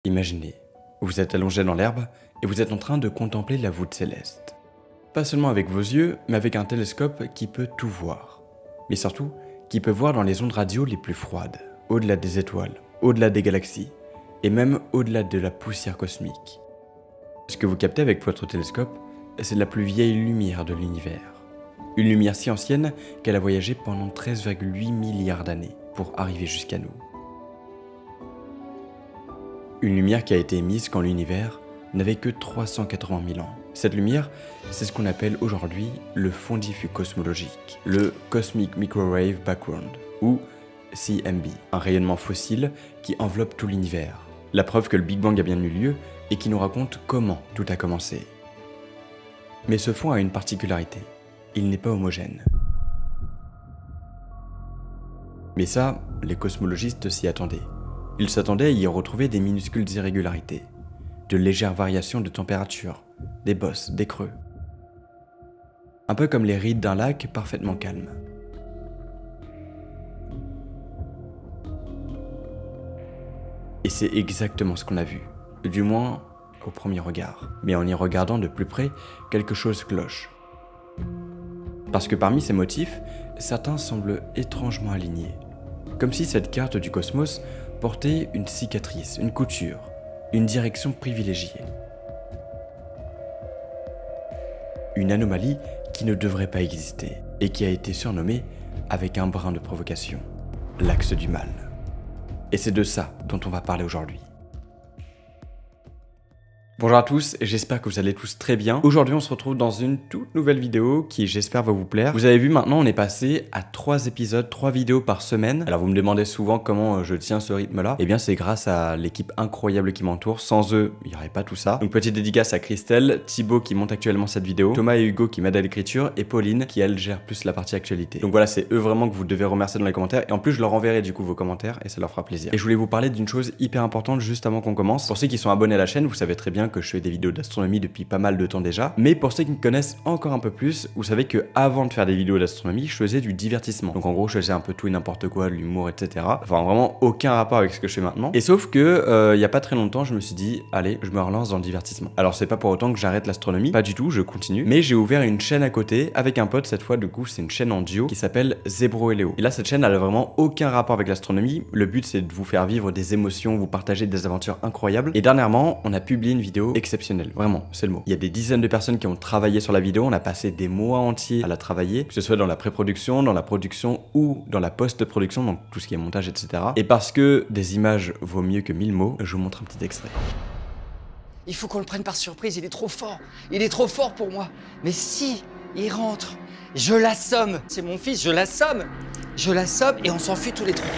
Imaginez, vous êtes allongé dans l'herbe et vous êtes en train de contempler la voûte céleste. Pas seulement avec vos yeux, mais avec un télescope qui peut tout voir. Mais surtout, qui peut voir dans les ondes radio les plus froides, au-delà des étoiles, au-delà des galaxies, et même au-delà de la poussière cosmique. Ce que vous captez avec votre télescope, c'est la plus vieille lumière de l'univers. Une lumière si ancienne qu'elle a voyagé pendant 13,8 milliards d'années pour arriver jusqu'à nous. Une lumière qui a été émise quand l'univers n'avait que 380 000 ans. Cette lumière, c'est ce qu'on appelle aujourd'hui le fond diffus cosmologique, le Cosmic Microwave Background, ou CMB, un rayonnement fossile qui enveloppe tout l'univers. La preuve que le Big Bang a bien eu lieu et qui nous raconte comment tout a commencé. Mais ce fond a une particularité, il n'est pas homogène. Mais ça, les cosmologistes s'y attendaient. Ils s'attendaient à y retrouver des minuscules irrégularités, de légères variations de température, des bosses, des creux. Un peu comme les rides d'un lac parfaitement calme. Et c'est exactement ce qu'on a vu, du moins au premier regard. Mais en y regardant de plus près, quelque chose cloche. Parce que parmi ces motifs, certains semblent étrangement alignés. Comme si cette carte du cosmos portait une cicatrice, une couture, une direction privilégiée. Une anomalie qui ne devrait pas exister et qui a été surnommée, avec un brin de provocation, l'axe du mal. Et c'est de ça dont on va parler aujourd'hui. Bonjour à tous, j'espère que vous allez tous très bien. Aujourd'hui on se retrouve dans une toute nouvelle vidéo qui j'espère va vous plaire. Vous avez vu maintenant on est passé à 3 épisodes, 3 vidéos par semaine. Alors vous me demandez souvent comment je tiens ce rythme là. Eh bien c'est grâce à l'équipe incroyable qui m'entoure. Sans eux, il n'y aurait pas tout ça. Donc petite dédicace à Christelle, Thibaut qui monte actuellement cette vidéo, Thomas et Hugo qui m'aident à l'écriture et Pauline qui elle gère plus la partie actualité. Donc voilà, c'est eux vraiment que vous devez remercier dans les commentaires. Et en plus je leur enverrai du coup vos commentaires et ça leur fera plaisir. Et je voulais vous parler d'une chose hyper importante juste avant qu'on commence. Pour ceux qui sont abonnés à la chaîne, vous savez très bien que je fais des vidéos d'astronomie depuis pas mal de temps déjà, mais pour ceux qui me connaissent encore un peu plus, vous savez que avant de faire des vidéos d'astronomie, je faisais du divertissement. Donc en gros, je faisais un peu tout et n'importe quoi, de l'humour, etc. Enfin vraiment aucun rapport avec ce que je fais maintenant. Et sauf que il y a pas très longtemps, je me suis dit, allez, je me relance dans le divertissement. Alors c'est pas pour autant que j'arrête l'astronomie, pas du tout, je continue. Mais j'ai ouvert une chaîne à côté avec un pote cette fois. Du coup, c'est une chaîne en duo qui s'appelle Zebro et Léo. Et là, cette chaîne elle a vraiment aucun rapport avec l'astronomie. Le but c'est de vous faire vivre des émotions, vous partager des aventures incroyables. Et dernièrement, on a publié une vidéo exceptionnelle. Vraiment, c'est le mot. Il y a des dizaines de personnes qui ont travaillé sur la vidéo, on a passé des mois entiers à la travailler, que ce soit dans la pré-production, dans la production ou dans la post-production, donc tout ce qui est montage, etc. Et parce que des images vaut mieux que 1000 mots, je vous montre un petit extrait. Il faut qu'on le prenne par surprise, il est trop fort. Il est trop fort pour moi. Mais si il rentre, je l'assomme. C'est mon fils, je l'assomme. Je l'assomme et on s'enfuit tous les trois.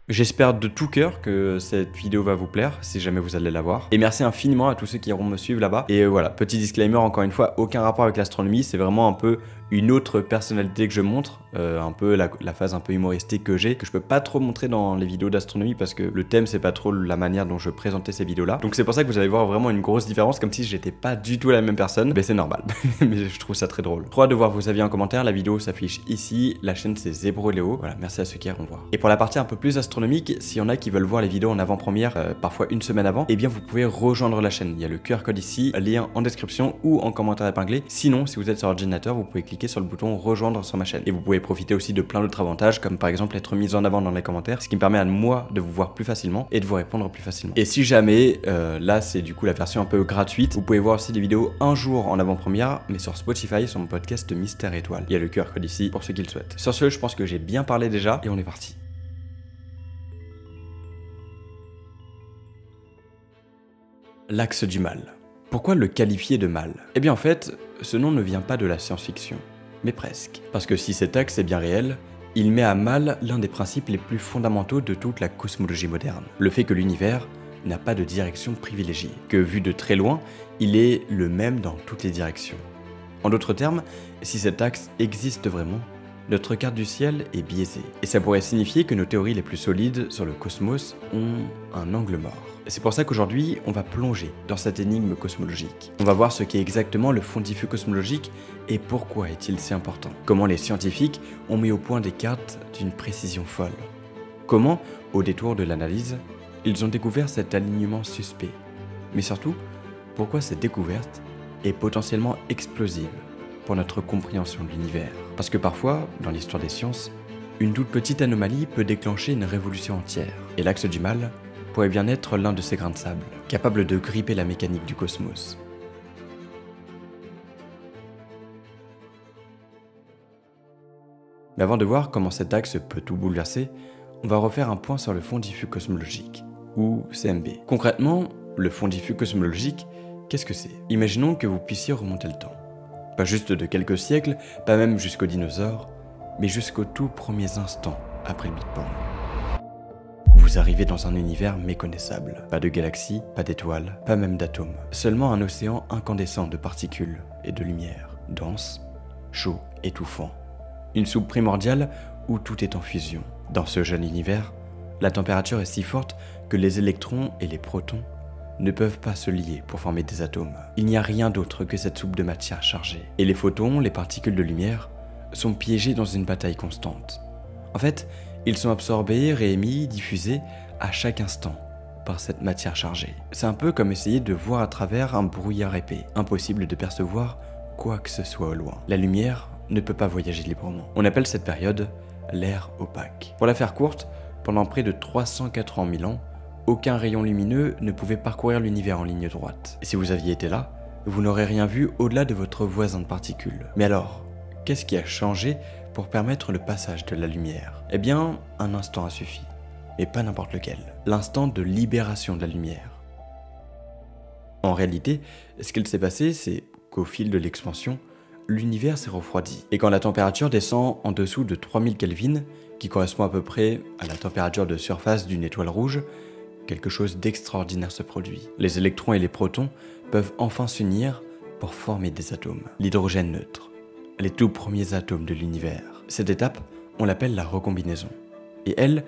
J'espère de tout cœur que cette vidéo va vous plaire, si jamais vous allez la voir. Et merci infiniment à tous ceux qui iront me suivre là-bas. Et voilà, petit disclaimer, encore une fois, aucun rapport avec l'astronomie, c'est vraiment un peu une autre personnalité que je montre, un peu la phase un peu humoristique que j'ai, que je peux pas trop montrer dans les vidéos d'astronomie parce que le thème c'est pas trop la manière dont je présentais ces vidéos-là. Donc c'est pour ça que vous allez voir vraiment une grosse différence, comme si j'étais pas du tout la même personne. Mais c'est normal, mais je trouve ça très drôle. Trop hâte de voir vos avis en commentaire, la vidéo s'affiche ici, la chaîne c'est Zebro et Léo. Voilà, merci à ceux qui iront voir. Et pour la partie un peu plus astronomique, s'il y en a qui veulent voir les vidéos en avant-première, parfois une semaine avant, eh bien vous pouvez rejoindre la chaîne. Il y a le QR code ici, lien en description ou en commentaire épinglé. Sinon, si vous êtes sur ordinateur, vous pouvez cliquer sur le bouton rejoindre sur ma chaîne. Et vous pouvez profiter aussi de plein d'autres avantages, comme par exemple être mis en avant dans les commentaires, ce qui me permet à moi de vous voir plus facilement et de vous répondre plus facilement. Et si jamais, là c'est du coup la version un peu gratuite, vous pouvez voir aussi des vidéos un jour en avant-première, mais sur Spotify, sur mon podcast Mystère Étoile. Il y a le QR code ici pour ceux qui le souhaitent. Sur ce, je pense que j'ai bien parlé déjà et on est parti. L'axe du mal. Pourquoi le qualifier de mal? Eh bien en fait, ce nom ne vient pas de la science-fiction, mais presque. Parce que si cet axe est bien réel, il met à mal l'un des principes les plus fondamentaux de toute la cosmologie moderne. Le fait que l'univers n'a pas de direction privilégiée, que vu de très loin, il est le même dans toutes les directions. En d'autres termes, si cet axe existe vraiment, notre carte du ciel est biaisée. Et ça pourrait signifier que nos théories les plus solides sur le cosmos ont un angle mort. C'est pour ça qu'aujourd'hui, on va plonger dans cette énigme cosmologique. On va voir ce qu'est exactement le fond diffus cosmologique et pourquoi est-il si important. Comment les scientifiques ont mis au point des cartes d'une précision folle. Comment, au détour de l'analyse, ils ont découvert cet alignement suspect. Mais surtout, pourquoi cette découverte est potentiellement explosive pour notre compréhension de l'univers. Parce que parfois, dans l'histoire des sciences, une toute petite anomalie peut déclencher une révolution entière. Et l'axe du mal pourrait bien être l'un de ces grains de sable, capable de gripper la mécanique du cosmos. Mais avant de voir comment cet axe peut tout bouleverser, on va refaire un point sur le fond diffus cosmologique, ou CMB. Concrètement, le fond diffus cosmologique, qu'est-ce que c'est? Imaginons que vous puissiez remonter le temps. Pas juste de quelques siècles, pas même jusqu'aux dinosaures, mais jusqu'aux tout premiers instants après le Big Bang. Vous arrivez dans un univers méconnaissable. Pas de galaxies, pas d'étoiles, pas même d'atomes. Seulement un océan incandescent de particules et de lumière, dense, chaud, étouffant. Une soupe primordiale où tout est en fusion. Dans ce jeune univers, la température est si forte que les électrons et les protons ne peuvent pas se lier pour former des atomes. Il n'y a rien d'autre que cette soupe de matière chargée. Et les photons, les particules de lumière, sont piégés dans une bataille constante. En fait, ils sont absorbés, réémis, diffusés à chaque instant par cette matière chargée. C'est un peu comme essayer de voir à travers un brouillard épais. Impossible de percevoir quoi que ce soit au loin. La lumière ne peut pas voyager librement. On appelle cette période l'ère opaque. Pour la faire courte, pendant près de 380 000 ans, aucun rayon lumineux ne pouvait parcourir l'univers en ligne droite. Et si vous aviez été là, vous n'aurez rien vu au-delà de votre voisin de particules. Mais alors, qu'est-ce qui a changé pour permettre le passage de la lumière? Eh bien, un instant a suffi. Et pas n'importe lequel. L'instant de libération de la lumière. En réalité, ce qu'il s'est passé, c'est qu'au fil de l'expansion, l'univers s'est refroidi. Et quand la température descend en dessous de 3000 Kelvin, qui correspond à peu près à la température de surface d'une étoile rouge, quelque chose d'extraordinaire se produit. Les électrons et les protons peuvent enfin s'unir pour former des atomes. L'hydrogène neutre, les tout premiers atomes de l'univers. Cette étape, on l'appelle la recombinaison. Et elle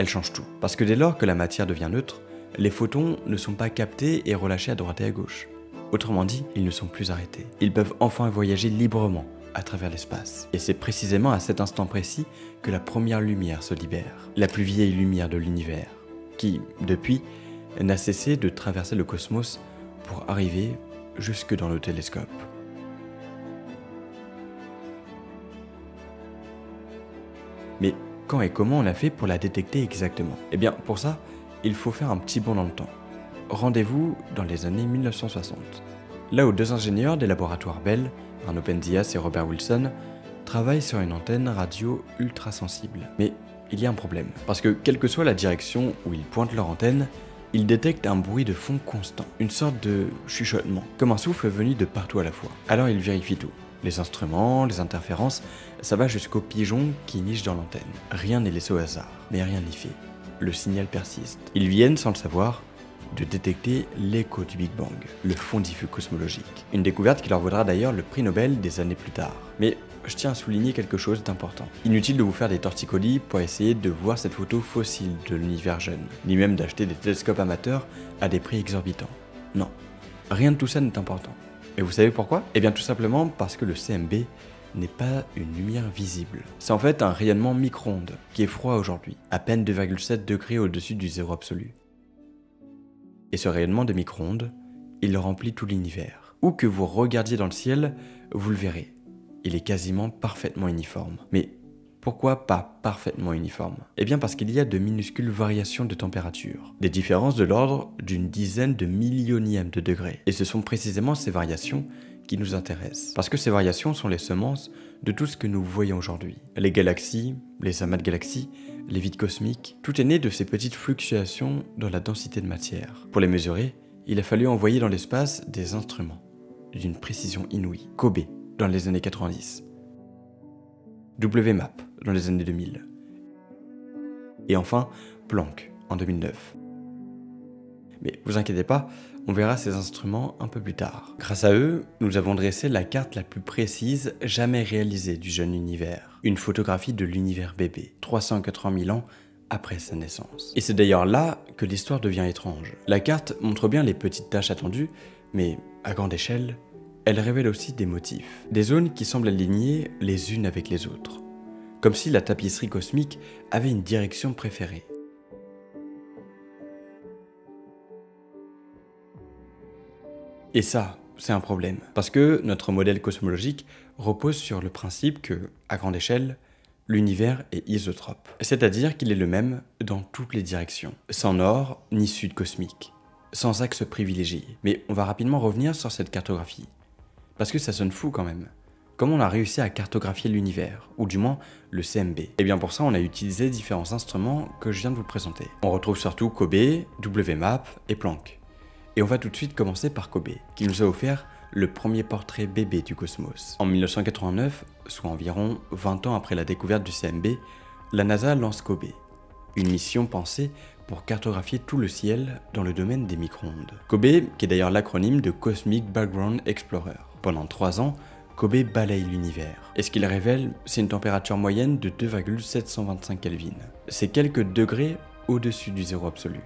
change tout. Parce que dès lors que la matière devient neutre, les photons ne sont pas captés et relâchés à droite et à gauche. Autrement dit, ils ne sont plus arrêtés. Ils peuvent enfin voyager librement à travers l'espace. Et c'est précisément à cet instant précis que la première lumière se libère. La plus vieille lumière de l'univers, qui, depuis, n'a cessé de traverser le cosmos pour arriver jusque dans le télescope. Mais quand et comment on a fait pour la détecter exactement? Eh bien, pour ça, il faut faire un petit bond dans le temps. Rendez-vous dans les années 1960. Là où deux ingénieurs des laboratoires Bell, Arno Penzias et Robert Wilson, travaillent sur une antenne radio ultra sensible. Mais il y a un problème, parce que quelle que soit la direction où ils pointent leur antenne, ils détectent un bruit de fond constant, une sorte de chuchotement, comme un souffle venu de partout à la fois. Alors ils vérifient tout. Les instruments, les interférences, ça va jusqu'aux pigeons qui nichent dans l'antenne. Rien n'est laissé au hasard, mais rien n'y fait. Le signal persiste. Ils viennent, sans le savoir, de détecter l'écho du Big Bang, le fond diffus cosmologique. Une découverte qui leur vaudra d'ailleurs le prix Nobel des années plus tard. Mais je tiens à souligner quelque chose d'important. Inutile de vous faire des torticolis pour essayer de voir cette photo fossile de l'univers jeune, ni même d'acheter des télescopes amateurs à des prix exorbitants. Non, rien de tout ça n'est important. Et vous savez pourquoi? Eh bien tout simplement parce que le CMB n'est pas une lumière visible. C'est en fait un rayonnement micro-ondes qui est froid aujourd'hui, à peine 2,7 degrés au-dessus du zéro absolu. Et ce rayonnement de micro-ondes, il remplit tout l'univers. Où que vous regardiez dans le ciel, vous le verrez. Il est quasiment parfaitement uniforme. Mais pourquoi pas parfaitement uniforme? Eh bien parce qu'il y a de minuscules variations de température. Des différences de l'ordre d'une dizaine de millionièmes de degrés. Et ce sont précisément ces variations qui nous intéressent. Parce que ces variations sont les semences de tout ce que nous voyons aujourd'hui. Les galaxies, les amas de galaxies, les vides cosmiques, tout est né de ces petites fluctuations dans la densité de matière. Pour les mesurer, il a fallu envoyer dans l'espace des instruments d'une précision inouïe. Kobe dans les années 90, WMAP dans les années 2000, et enfin Planck en 2009. Mais vous inquiétez pas, on verra ces instruments un peu plus tard. Grâce à eux, nous avons dressé la carte la plus précise jamais réalisée du jeune univers. Une photographie de l'univers bébé, 380 000 ans après sa naissance. Et c'est d'ailleurs là que l'histoire devient étrange. La carte montre bien les petites tâches attendues, mais à grande échelle, elle révèle aussi des motifs. Des zones qui semblent alignées les unes avec les autres. Comme si la tapisserie cosmique avait une direction préférée. Et ça, c'est un problème. Parce que notre modèle cosmologique repose sur le principe que, à grande échelle, l'univers est isotrope. C'est-à-dire qu'il est le même dans toutes les directions. Sans nord ni sud cosmique. Sans axe privilégié. Mais on va rapidement revenir sur cette cartographie. Parce que ça sonne fou quand même. Comment on a réussi à cartographier l'univers, ou du moins le CMB? Et bien pour ça, on a utilisé différents instruments que je viens de vous présenter. On retrouve surtout COBE, WMAP et Planck. Et on va tout de suite commencer par COBE, qui nous a offert le premier portrait bébé du cosmos. En 1989, soit environ 20 ans après la découverte du CMB, la NASA lance COBE, une mission pensée pour cartographier tout le ciel dans le domaine des micro-ondes. COBE, qui est d'ailleurs l'acronyme de Cosmic Background Explorer. Pendant 3 ans, COBE balaye l'univers. Et ce qu'il révèle, c'est une température moyenne de 2,725 Kelvin. C'est quelques degrés au-dessus du zéro absolu.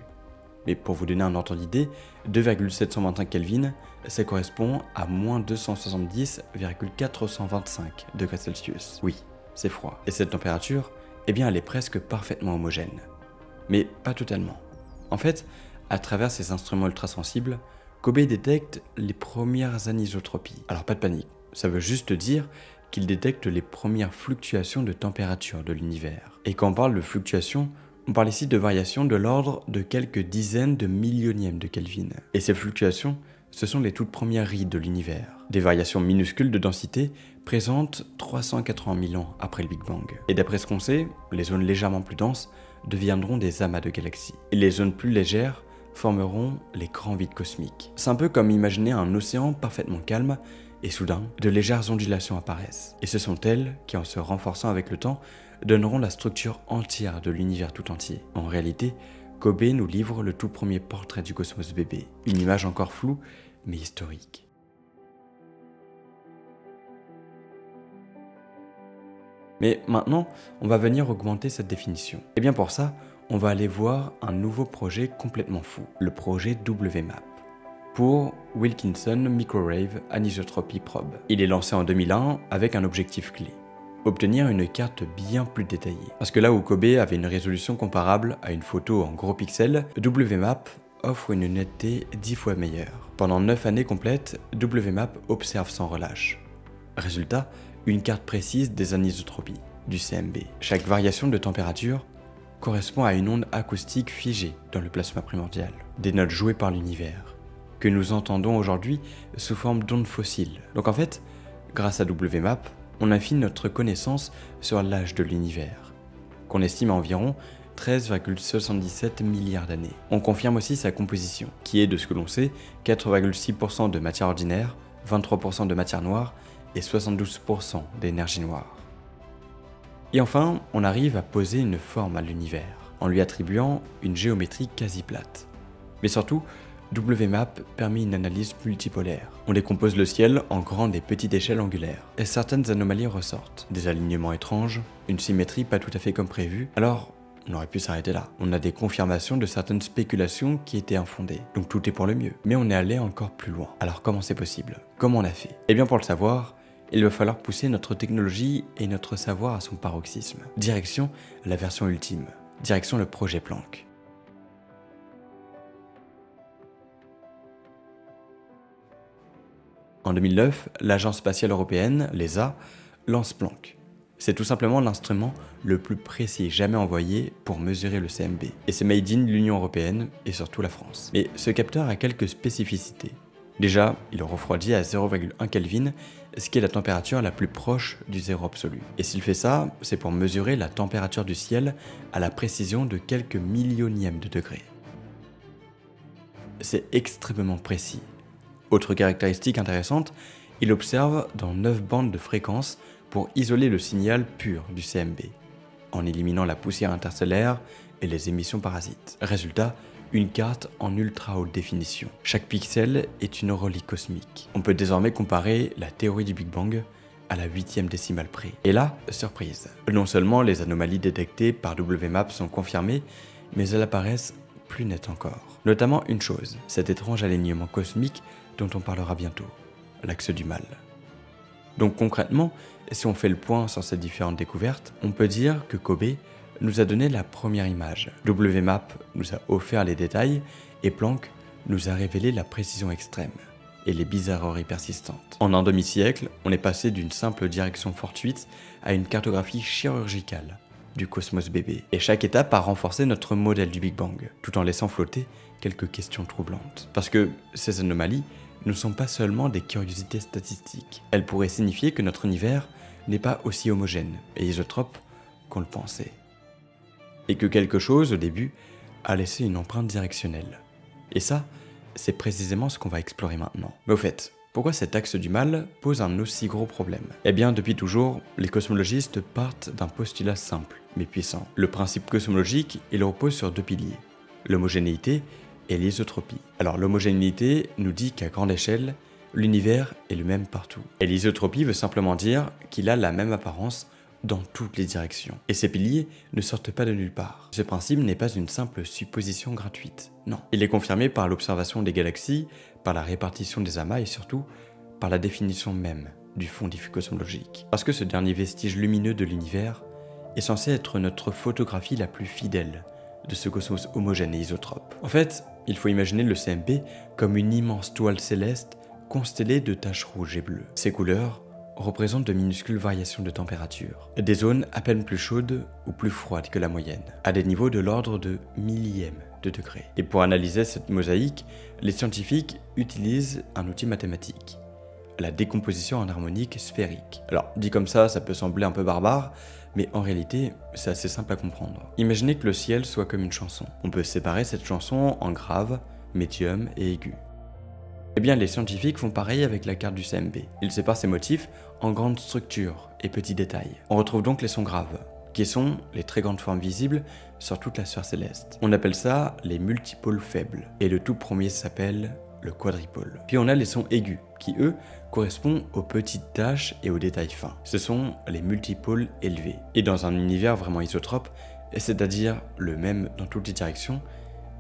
Mais pour vous donner un ordre d'idée, 2,725 Kelvin, ça correspond à moins 270,425 degrés Celsius. Oui, c'est froid. Et cette température, eh bien elle est presque parfaitement homogène. Mais pas totalement. En fait, à travers ces instruments ultrasensibles, COBE détecte les premières anisotropies. Alors pas de panique, ça veut juste dire qu'il détecte les premières fluctuations de température de l'univers. Et quand on parle de fluctuations, on parle ici de variations de l'ordre de quelques dizaines de millionièmes de Kelvin. Et ces fluctuations, ce sont les toutes premières rides de l'univers. Des variations minuscules de densité présentes 380 000 ans après le Big Bang. Et d'après ce qu'on sait, les zones légèrement plus denses deviendront des amas de galaxies. Et les zones plus légères formeront les grands vides cosmiques. C'est un peu comme imaginer un océan parfaitement calme et soudain, de légères ondulations apparaissent. Et ce sont elles qui, en se renforçant avec le temps, donneront la structure entière de l'univers tout entier. En réalité, COBE nous livre le tout premier portrait du cosmos bébé, une image encore floue, mais historique. Mais maintenant, on va venir augmenter cette définition. Et bien pour ça, on va aller voir un nouveau projet complètement fou, le projet WMAP, pour Wilkinson Microwave Anisotropy Probe. Il est lancé en 2001 avec un objectif clé, obtenir une carte bien plus détaillée. Parce que là où COBE avait une résolution comparable à une photo en gros pixels, WMAP offre une netteté 10 fois meilleure. Pendant 9 années complètes, WMAP observe sans relâche. Résultat, une carte précise des anisotropies, du CMB. Chaque variation de température correspond à une onde acoustique figée dans le plasma primordial, des notes jouées par l'univers, que nous entendons aujourd'hui sous forme d'ondes fossiles. Donc en fait, grâce à WMAP, on affine notre connaissance sur l'âge de l'univers, qu'on estime à environ 13,77 milliards d'années. On confirme aussi sa composition, qui est, de ce que l'on sait, 4,6% de matière ordinaire, 23% de matière noire et 72% d'énergie noire. Et enfin, on arrive à poser une forme à l'univers, en lui attribuant une géométrie quasi plate. Mais surtout, WMAP permet une analyse multipolaire. On décompose le ciel en grandes et petites échelles angulaires, et certaines anomalies ressortent. Des alignements étranges, une symétrie pas tout à fait comme prévu. Alors, on aurait pu s'arrêter là. On a des confirmations de certaines spéculations qui étaient infondées. Donc tout est pour le mieux. Mais on est allé encore plus loin. Alors comment c'est possible? Comment on a fait? Eh bien pour le savoir, il va falloir pousser notre technologie et notre savoir à son paroxysme. Direction la version ultime. Direction le projet Planck. En 2009, l'Agence spatiale européenne, l'ESA, lance Planck. C'est tout simplement l'instrument le plus précis jamais envoyé pour mesurer le CMB. Et c'est made in l'Union européenne et surtout la France. Mais ce capteur a quelques spécificités. Déjà, il refroidit à 0,1 Kelvin, ce qui est la température la plus proche du zéro absolu. Et s'il fait ça, c'est pour mesurer la température du ciel à la précision de quelques millionièmes de degrés. C'est extrêmement précis. Autre caractéristique intéressante, il observe dans 9 bandes de fréquences pour isoler le signal pur du CMB, en éliminant la poussière interstellaire et les émissions parasites. Résultat, une carte en ultra haute définition. Chaque pixel est une relique cosmique. On peut désormais comparer la théorie du Big Bang à la 8e décimale près. Et là, surprise, non seulement les anomalies détectées par WMAP sont confirmées, mais elles apparaissent plus nettes encore. Notamment une chose, cet étrange alignement cosmique dont on parlera bientôt, l'axe du mal. Donc concrètement, si on fait le point sur ces différentes découvertes, on peut dire que COBE nous a donné la première image, WMAP nous a offert les détails et Planck nous a révélé la précision extrême. et les bizarreries persistantes. En un demi-siècle, on est passé d'une simple direction fortuite à une cartographie chirurgicale du cosmos bébé. Et chaque étape a renforcé notre modèle du Big Bang, tout en laissant flotter quelques questions troublantes. Parce que ces anomalies ne sont pas seulement des curiosités statistiques. Elles pourraient signifier que notre univers n'est pas aussi homogène et isotrope qu'on le pensait. Et que quelque chose, au début, a laissé une empreinte directionnelle. Et ça, c'est précisément ce qu'on va explorer maintenant. Mais au fait, pourquoi cet axe du mal pose un aussi gros problème? Eh bien, depuis toujours, les cosmologistes partent d'un postulat simple, mais puissant. Le principe cosmologique, il repose sur deux piliers, l'homogénéité et l'isotropie. Alors, l'homogénéité nous dit qu'à grande échelle, l'univers est le même partout. Et l'isotropie veut simplement dire qu'il a la même apparence dans toutes les directions. Et ces piliers ne sortent pas de nulle part. Ce principe n'est pas une simple supposition gratuite, non. Il est confirmé par l'observation des galaxies, par la répartition des amas et surtout par la définition même du fond diffus cosmologique. Parce que ce dernier vestige lumineux de l'univers est censé être notre photographie la plus fidèle de ce cosmos homogène et isotrope. En fait, il faut imaginer le CMB comme une immense toile céleste constellée de taches rouges et bleues. Ces couleurs représentent de minuscules variations de température, des zones à peine plus chaudes ou plus froides que la moyenne, à des niveaux de l'ordre de millièmes de degrés. Et pour analyser cette mosaïque, les scientifiques utilisent un outil mathématique, la décomposition en harmonique sphérique. Alors, dit comme ça peut sembler un peu barbare, mais en réalité, c'est assez simple à comprendre. Imaginez que le ciel soit comme une chanson. On peut séparer cette chanson en grave, médium et aigu. Eh bien, les scientifiques font pareil avec la carte du CMB. Ils séparent ces motifs en grandes structures et petits détails. On retrouve donc les sons graves, qui sont les très grandes formes visibles sur toute la sphère céleste. On appelle ça les multipôles faibles, et le tout premier s'appelle le quadripôle. Puis on a les sons aigus, qui eux correspondent aux petites taches et aux détails fins. Ce sont les multipôles élevés. Et dans un univers vraiment isotrope, c'est-à-dire le même dans toutes les directions,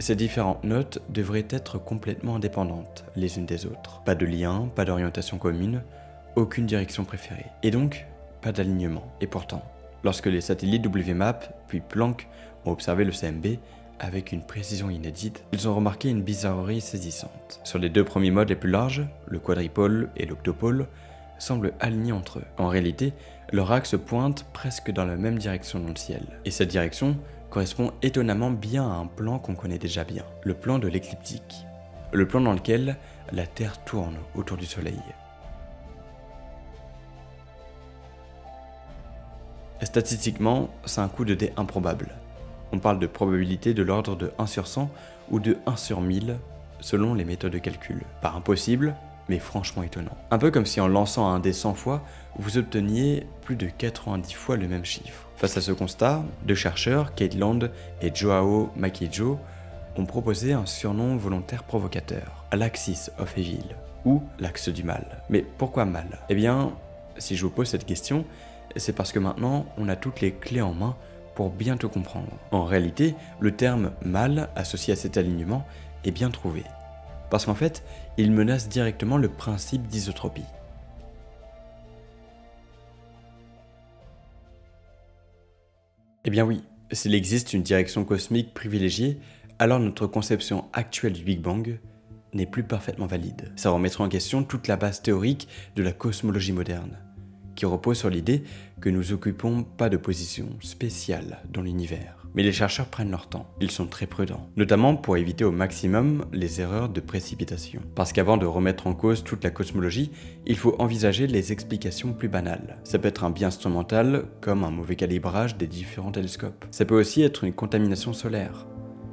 ces différentes notes devraient être complètement indépendantes les unes des autres. Pas de lien, pas d'orientation commune, aucune direction préférée. Et donc, pas d'alignement. Et pourtant, lorsque les satellites WMAP puis Planck ont observé le CMB avec une précision inédite, ils ont remarqué une bizarrerie saisissante. Sur les deux premiers modes les plus larges, le quadripôle et l'octopôle, semblent alignés entre eux. En réalité, leur axe pointe presque dans la même direction dans le ciel. Et cette direction correspond étonnamment bien à un plan qu'on connaît déjà bien, le plan de l'écliptique, le plan dans lequel la Terre tourne autour du Soleil. Et statistiquement, c'est un coup de dé improbable. On parle de probabilité de l'ordre de 1 sur 100 ou de 1 sur 1000 selon les méthodes de calcul. Pas impossible, mais franchement étonnant. Un peu comme si en lançant un dé 100 fois, vous obteniez plus de 90 fois le même chiffre. Face à ce constat, deux chercheurs, Kate Land et Joao Maquijo, ont proposé un surnom volontaire provocateur, l'Axis of Evil, ou l'axe du mal. Mais pourquoi mal? Eh bien, si je vous pose cette question, c'est parce que maintenant, on a toutes les clés en main pour bien tout comprendre. En réalité, le terme mal associé à cet alignement est bien trouvé. Parce qu'en fait, il menace directement le principe d'isotropie. Eh bien oui, s'il existe une direction cosmique privilégiée, alors notre conception actuelle du Big Bang n'est plus parfaitement valide. Ça remettrait en question toute la base théorique de la cosmologie moderne, qui repose sur l'idée que nous occupons pas de position spéciale dans l'univers. Mais les chercheurs prennent leur temps, ils sont très prudents, notamment pour éviter au maximum les erreurs de précipitation. Parce qu'avant de remettre en cause toute la cosmologie, il faut envisager les explications plus banales. Ça peut être un biais instrumental, comme un mauvais calibrage des différents télescopes. Ça peut aussi être une contamination solaire,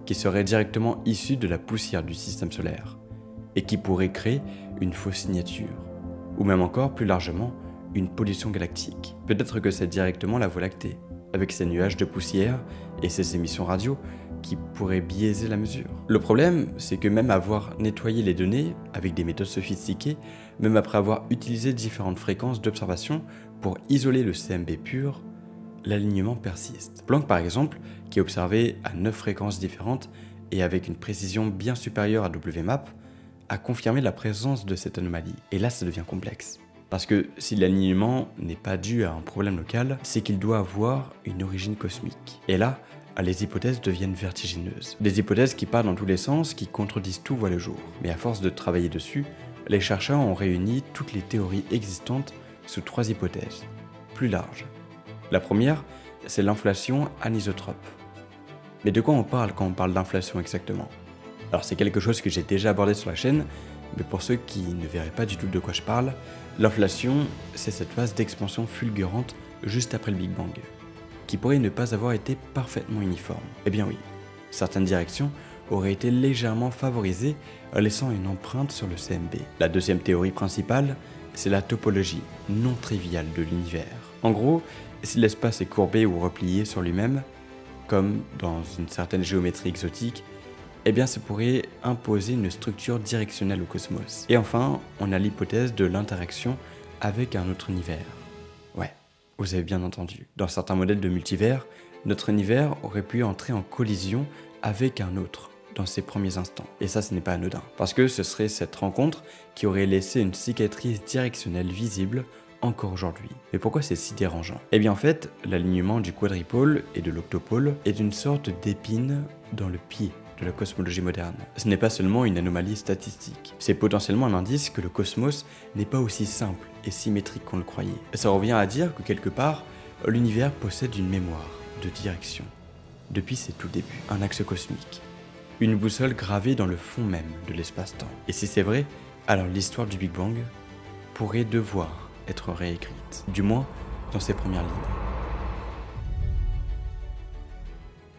qui serait directement issue de la poussière du système solaire, et qui pourrait créer une fausse signature, ou même encore plus largement, une pollution galactique. Peut-être que c'est directement la Voie lactée, avec ses nuages de poussière et ses émissions radio qui pourraient biaiser la mesure. Le problème, c'est que même avoir nettoyé les données avec des méthodes sophistiquées, même après avoir utilisé différentes fréquences d'observation pour isoler le CMB pur, l'alignement persiste. Planck par exemple, qui a observé à 9 fréquences différentes et avec une précision bien supérieure à WMAP, a confirmé la présence de cette anomalie. Et là, ça devient complexe. Parce que si l'alignement n'est pas dû à un problème local, c'est qu'il doit avoir une origine cosmique. Et là, les hypothèses deviennent vertigineuses. Des hypothèses qui partent dans tous les sens, qui contredisent tout voit le jour. Mais à force de travailler dessus, les chercheurs ont réuni toutes les théories existantes sous 3 hypothèses, plus larges. La première, c'est l'inflation anisotrope. Mais de quoi on parle quand on parle d'inflation exactement? Alors c'est quelque chose que j'ai déjà abordé sur la chaîne, mais pour ceux qui ne verraient pas du tout de quoi je parle, l'inflation, c'est cette phase d'expansion fulgurante juste après le Big Bang, qui pourrait ne pas avoir été parfaitement uniforme. Eh bien oui, certaines directions auraient été légèrement favorisées, laissant une empreinte sur le CMB. La deuxième théorie principale, c'est la topologie non triviale de l'univers. En gros, si l'espace est courbé ou replié sur lui-même, comme dans une certaine géométrie exotique, eh bien ça pourrait imposer une structure directionnelle au cosmos. Et enfin, on a l'hypothèse de l'interaction avec un autre univers. Ouais, vous avez bien entendu. Dans certains modèles de multivers, notre univers aurait pu entrer en collision avec un autre dans ses premiers instants. Et ça, ce n'est pas anodin. Parce que ce serait cette rencontre qui aurait laissé une cicatrice directionnelle visible encore aujourd'hui. Mais pourquoi c'est si dérangeant? Eh bien en fait, l'alignement du quadripôle et de l'octopôle est une sorte d'épine dans le pied de la cosmologie moderne. Ce n'est pas seulement une anomalie statistique, c'est potentiellement un indice que le cosmos n'est pas aussi simple et symétrique qu'on le croyait. Et ça revient à dire que quelque part, l'univers possède une mémoire de direction. Depuis ses tout débuts, un axe cosmique, une boussole gravée dans le fond même de l'espace-temps. Et si c'est vrai, alors l'histoire du Big Bang pourrait devoir être réécrite, du moins dans ses premières lignes.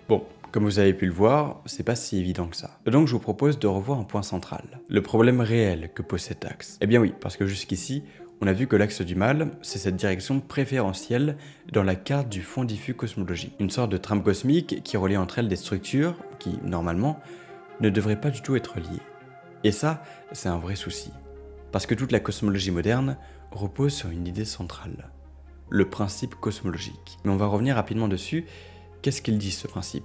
Bon, comme vous avez pu le voir, c'est pas si évident que ça. Donc je vous propose de revoir un point central, le problème réel que pose cet axe. Eh bien oui, parce que jusqu'ici, on a vu que l'axe du mal, c'est cette direction préférentielle dans la carte du fond diffus cosmologie. Une sorte de trame cosmique qui relie entre elles des structures qui, normalement, ne devraient pas du tout être liées. Et ça, c'est un vrai souci. Parce que toute la cosmologie moderne repose sur une idée centrale, le principe cosmologique. Mais on va revenir rapidement dessus. Qu'est-ce qu'il dit ce principe?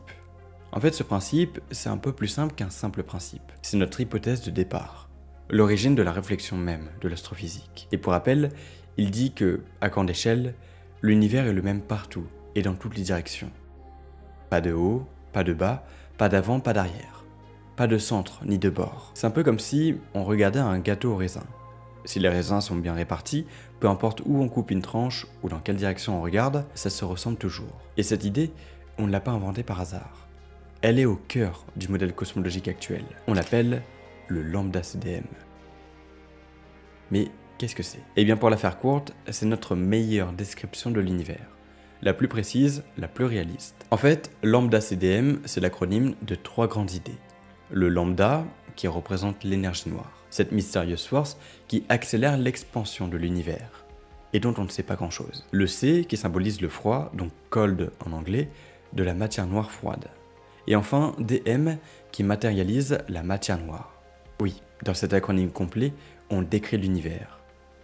En fait, ce principe, c'est un peu plus simple qu'un simple principe. C'est notre hypothèse de départ, l'origine de la réflexion même de l'astrophysique. Et pour rappel, il dit que, à grande échelle, l'univers est le même partout et dans toutes les directions. Pas de haut, pas de bas, pas d'avant, pas d'arrière. Pas de centre ni de bord. C'est un peu comme si on regardait un gâteau au raisin. Si les raisins sont bien répartis, peu importe où on coupe une tranche ou dans quelle direction on regarde, ça se ressemble toujours. Et cette idée, on ne l'a pas inventée par hasard. Elle est au cœur du modèle cosmologique actuel. On l'appelle le lambda CDM. Mais qu'est-ce que c'est? Eh bien pour la faire courte, c'est notre meilleure description de l'univers. La plus précise, la plus réaliste. En fait, lambda CDM, c'est l'acronyme de 3 grandes idées. Le lambda, qui représente l'énergie noire. Cette mystérieuse force qui accélère l'expansion de l'univers, et dont on ne sait pas grand-chose. Le C, qui symbolise le froid, donc cold en anglais, de la matière noire froide. Et enfin, DM, qui matérialise la matière noire. Oui, dans cet acronyme complet, on décrit l'univers.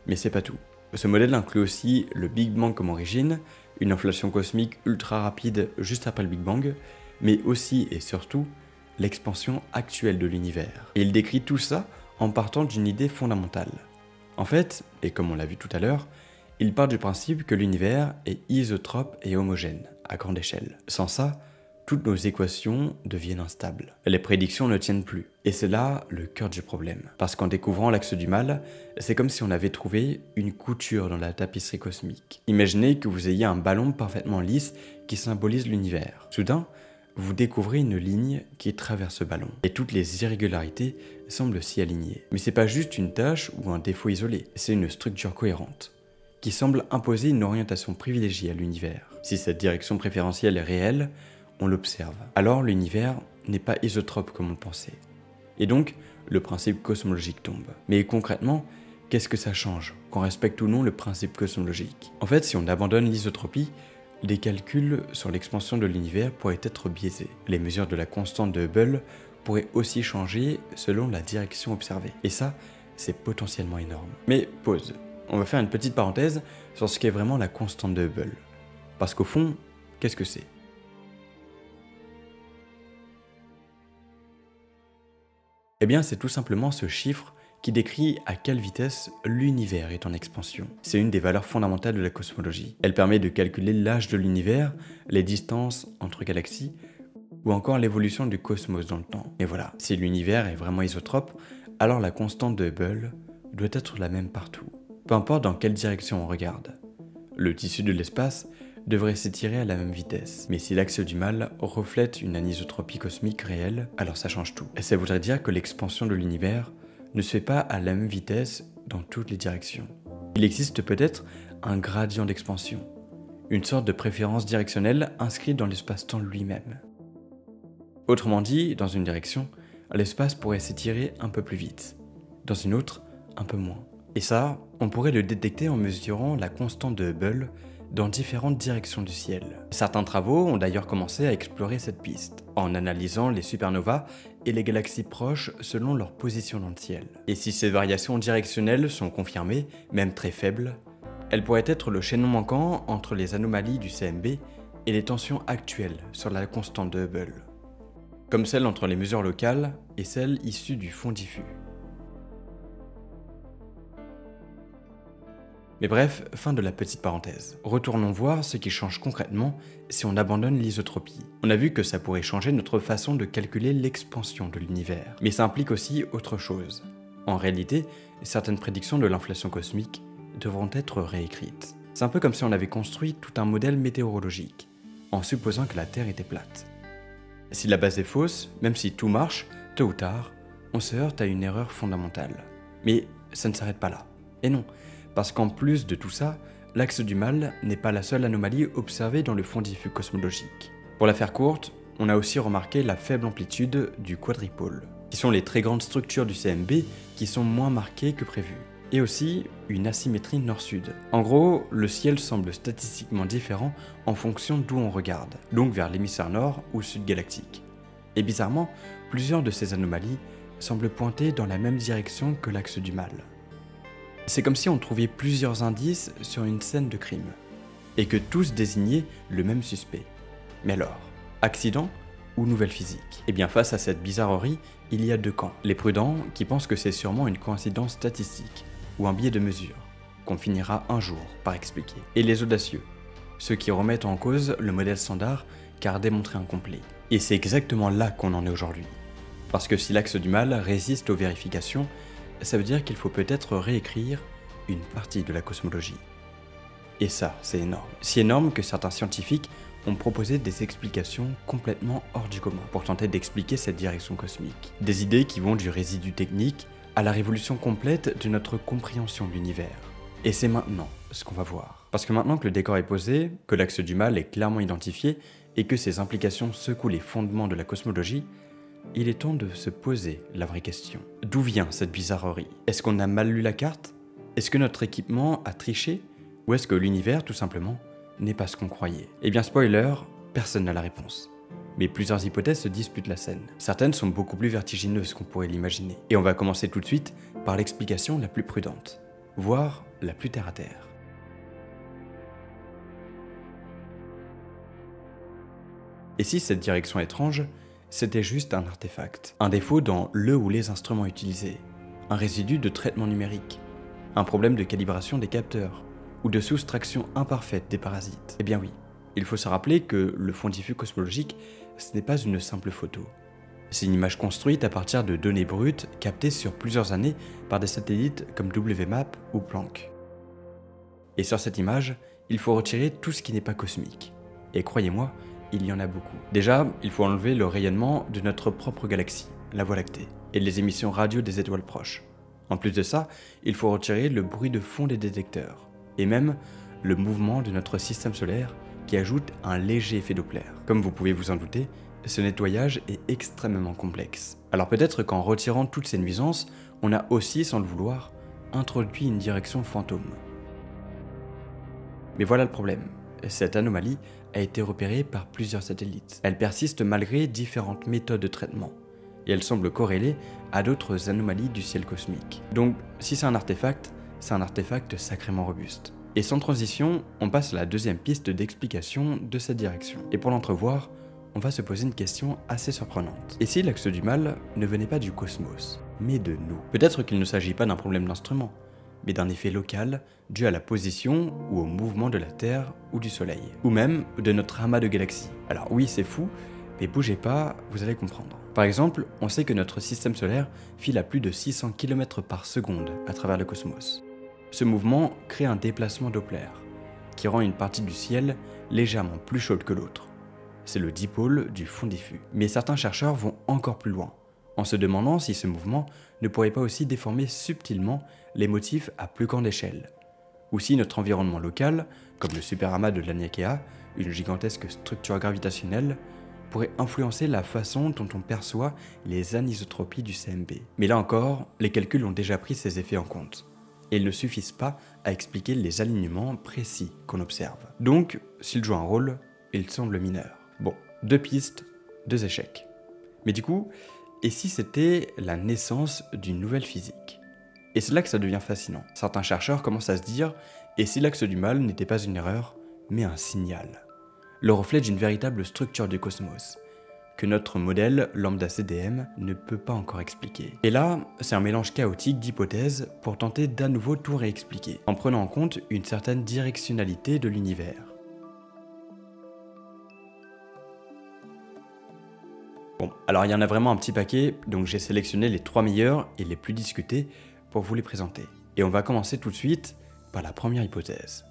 Mais c'est pas tout. Ce modèle inclut aussi le Big Bang comme origine, une inflation cosmique ultra rapide juste après le Big Bang, mais aussi et surtout l'expansion actuelle de l'univers. Et il décrit tout ça en partant d'une idée fondamentale. En fait, et comme on l'a vu tout à l'heure, il part du principe que l'univers est isotrope et homogène, à grande échelle. Sans ça, toutes nos équations deviennent instables. Les prédictions ne tiennent plus. Et c'est là le cœur du problème. Parce qu'en découvrant l'axe du mal, c'est comme si on avait trouvé une couture dans la tapisserie cosmique. Imaginez que vous ayez un ballon parfaitement lisse qui symbolise l'univers. Soudain, vous découvrez une ligne qui traverse ce ballon. Et toutes les irrégularités semblent s'y aligner. Mais c'est pas juste une tâche ou un défaut isolé, c'est une structure cohérente, qui semble imposer une orientation privilégiée à l'univers. Si cette direction préférentielle est réelle, on l'observe. Alors l'univers n'est pas isotrope comme on le pensait. Et donc, le principe cosmologique tombe. Mais concrètement, qu'est-ce que ça change, qu'on respecte ou non le principe cosmologique? En fait, si on abandonne l'isotropie, les calculs sur l'expansion de l'univers pourraient être biaisés. Les mesures de la constante de Hubble pourraient aussi changer selon la direction observée. Et ça, c'est potentiellement énorme. Mais pause. On va faire une petite parenthèse sur ce qu'est vraiment la constante de Hubble. Parce qu'au fond, qu'est-ce que c'est? Eh bien, c'est tout simplement ce chiffre qui décrit à quelle vitesse l'univers est en expansion. C'est une des valeurs fondamentales de la cosmologie. Elle permet de calculer l'âge de l'univers, les distances entre galaxies, ou encore l'évolution du cosmos dans le temps. Et voilà, si l'univers est vraiment isotrope, alors la constante de Hubble doit être la même partout, peu importe dans quelle direction on regarde. Le tissu de l'espace devrait s'étirer à la même vitesse, mais si l'axe du mal reflète une anisotropie cosmique réelle, alors ça change tout. Et ça voudrait dire que l'expansion de l'univers ne se fait pas à la même vitesse dans toutes les directions. Il existe peut-être un gradient d'expansion, une sorte de préférence directionnelle inscrite dans l'espace-temps lui-même. Autrement dit, dans une direction, l'espace pourrait s'étirer un peu plus vite, dans une autre, un peu moins. Et ça, on pourrait le détecter en mesurant la constante de Hubble dans différentes directions du ciel. Certains travaux ont d'ailleurs commencé à explorer cette piste, en analysant les supernovas et les galaxies proches selon leur position dans le ciel. Et si ces variations directionnelles sont confirmées, même très faibles, elles pourraient être le chaînon manquant entre les anomalies du CMB et les tensions actuelles sur la constante de Hubble, comme celle entre les mesures locales et celles issues du fond diffus. Mais bref, fin de la petite parenthèse. Retournons voir ce qui change concrètement si on abandonne l'isotropie. On a vu que ça pourrait changer notre façon de calculer l'expansion de l'univers. Mais ça implique aussi autre chose. En réalité, certaines prédictions de l'inflation cosmique devront être réécrites. C'est un peu comme si on avait construit tout un modèle météorologique, en supposant que la Terre était plate. Si la base est fausse, même si tout marche, tôt ou tard, on se heurte à une erreur fondamentale. Mais ça ne s'arrête pas là. Et non, parce qu'en plus de tout ça, l'axe du mal n'est pas la seule anomalie observée dans le fond diffus cosmologique. Pour la faire courte, on a aussi remarqué la faible amplitude du quadripôle, qui sont les très grandes structures du CMB qui sont moins marquées que prévu, et aussi une asymétrie nord-sud. En gros, le ciel semble statistiquement différent en fonction d'où on regarde, donc vers l'hémisphère nord ou sud galactique. Et bizarrement, plusieurs de ces anomalies semblent pointer dans la même direction que l'axe du mal. C'est comme si on trouvait plusieurs indices sur une scène de crime, et que tous désignaient le même suspect. Mais alors, accident ou nouvelle physique? Et bien face à cette bizarrerie, il y a deux camps. Les prudents qui pensent que c'est sûrement une coïncidence statistique, ou un biais de mesure, qu'on finira un jour par expliquer. Et les audacieux, ceux qui remettent en cause le modèle standard car démontré incomplet. Et c'est exactement là qu'on en est aujourd'hui. Parce que si l'axe du mal résiste aux vérifications, ça veut dire qu'il faut peut-être réécrire une partie de la cosmologie. Et ça, c'est énorme. Si énorme que certains scientifiques ont proposé des explications complètement hors du commun pour tenter d'expliquer cette direction cosmique. Des idées qui vont du résidu technique à la révolution complète de notre compréhension de l'univers. Et c'est maintenant ce qu'on va voir. Parce que maintenant que le décor est posé, que l'axe du mal est clairement identifié et que ses implications secouent les fondements de la cosmologie, il est temps de se poser la vraie question. D'où vient cette bizarrerie? Est-ce qu'on a mal lu la carte? Est-ce que notre équipement a triché? Ou est-ce que l'univers, tout simplement, n'est pas ce qu'on croyait? Eh bien, spoiler, personne n'a la réponse. Mais plusieurs hypothèses se disputent la scène. Certaines sont beaucoup plus vertigineuses qu'on pourrait l'imaginer. Et on va commencer tout de suite par l'explication la plus prudente, voire la plus terre-à-terre. Et si cette direction étrange, c'était juste un artefact, un défaut dans le ou les instruments utilisés, un résidu de traitement numérique, un problème de calibration des capteurs, ou de soustraction imparfaite des parasites? Eh bien oui, il faut se rappeler que le fond diffus cosmologique, ce n'est pas une simple photo. C'est une image construite à partir de données brutes captées sur plusieurs années par des satellites comme WMAP ou Planck. Et sur cette image, il faut retirer tout ce qui n'est pas cosmique. Et croyez-moi, il y en a beaucoup. Déjà, il faut enlever le rayonnement de notre propre galaxie, la Voie lactée, et les émissions radio des étoiles proches. En plus de ça, il faut retirer le bruit de fond des détecteurs, et même le mouvement de notre système solaire qui ajoute un léger effet Doppler. Comme vous pouvez vous en douter, ce nettoyage est extrêmement complexe. Alors peut-être qu'en retirant toutes ces nuisances, on a aussi, sans le vouloir, introduit une direction fantôme. Mais voilà le problème. Cette anomalie a été repérée par plusieurs satellites. Elle persiste malgré différentes méthodes de traitement, et elle semble corrélée à d'autres anomalies du ciel cosmique. Donc, si c'est un artefact sacrément robuste. Et sans transition, on passe à la deuxième piste d'explication de cette direction. Et pour l'entrevoir, on va se poser une question assez surprenante. Et si l'axe du mal ne venait pas du cosmos, mais de nous? Peut-être qu'il ne s'agit pas d'un problème d'instrument, mais d'un effet local dû à la position ou au mouvement de la Terre ou du Soleil, ou même de notre amas de galaxies. Alors oui, c'est fou, Mais bougez pas, vous allez comprendre. Par exemple, on sait que notre système solaire file à plus de 600 km par seconde à travers le cosmos. Ce mouvement crée un déplacement Doppler, qui rend une partie du ciel légèrement plus chaude que l'autre. C'est le dipôle du fond diffus. Mais certains chercheurs vont encore plus loin, en se demandant si ce mouvement ne pourrait pas aussi déformer subtilement les motifs à plus grande échelle, ou si notre environnement local, comme le superamas de Laniakea, une gigantesque structure gravitationnelle, pourrait influencer la façon dont on perçoit les anisotropies du CMB. Mais là encore, les calculs ont déjà pris ces effets en compte, et ils ne suffisent pas à expliquer les alignements précis qu'on observe. Donc, s'il joue un rôle, il semble mineur. Bon, 2 pistes, 2 échecs. Mais du coup, et si c'était la naissance d'une nouvelle physique? Et c'est là que ça devient fascinant. Certains chercheurs commencent à se dire, et si l'axe du mal n'était pas une erreur, mais un signal, le reflet d'une véritable structure du cosmos, que notre modèle lambda CDM ne peut pas encore expliquer. Et là, c'est un mélange chaotique d'hypothèses pour tenter d'à nouveau tout réexpliquer, en prenant en compte une certaine directionnalité de l'univers. Bon, alors il y en a vraiment un petit paquet, donc j'ai sélectionné les 3 meilleurs et les plus discutés pour vous les présenter. Et on va commencer tout de suite par la première hypothèse,